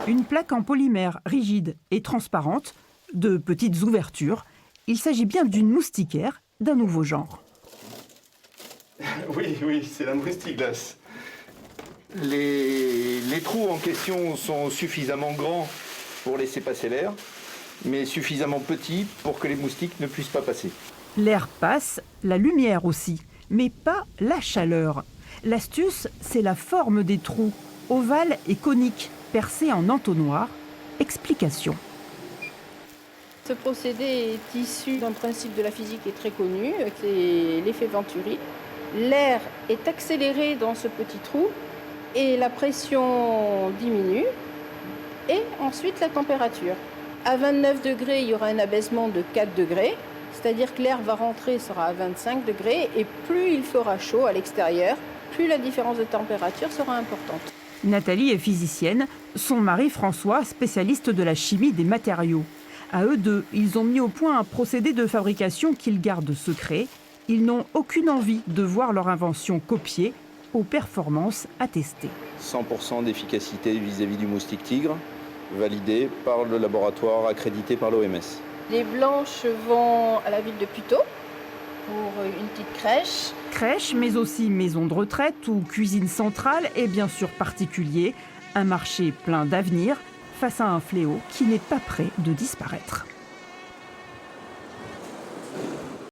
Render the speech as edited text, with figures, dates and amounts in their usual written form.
Une plaque en polymère rigide et transparente, de petites ouvertures. Il s'agit bien d'une moustiquaire d'un nouveau genre. Oui, c'est la moustique glace. Les trous en question sont suffisamment grands pour laisser passer l'air, mais suffisamment petits pour que les moustiques ne puissent pas passer. L'air passe, la lumière aussi, mais pas la chaleur. L'astuce, c'est la forme des trous, ovales et coniques, percés en entonnoir. Explication. Ce procédé est issu d'un principe de la physique qui est très connu, c'est l'effet Venturi. L'air est accéléré dans ce petit trou et la pression diminue et ensuite la température. À 29 degrés, il y aura un abaissement de 4 degrés, c'est-à-dire que l'air va rentrer, sera à 25 degrés et plus il fera chaud à l'extérieur, plus la différence de température sera importante. Nathalie est physicienne, son mari François, spécialiste de la chimie des matériaux. À eux deux, ils ont mis au point un procédé de fabrication qu'ils gardent secret. Ils n'ont aucune envie de voir leur invention copiée, aux performances attestées. 100% d'efficacité vis-à-vis du moustique tigre, validé par le laboratoire accrédité par l'OMS. Les blanches vont à la ville de Puteaux pour une petite crèche. Crèche, mais aussi maison de retraite ou cuisine centrale et bien sûr particulier. Un marché plein d'avenir face à un fléau qui n'est pas prêt de disparaître.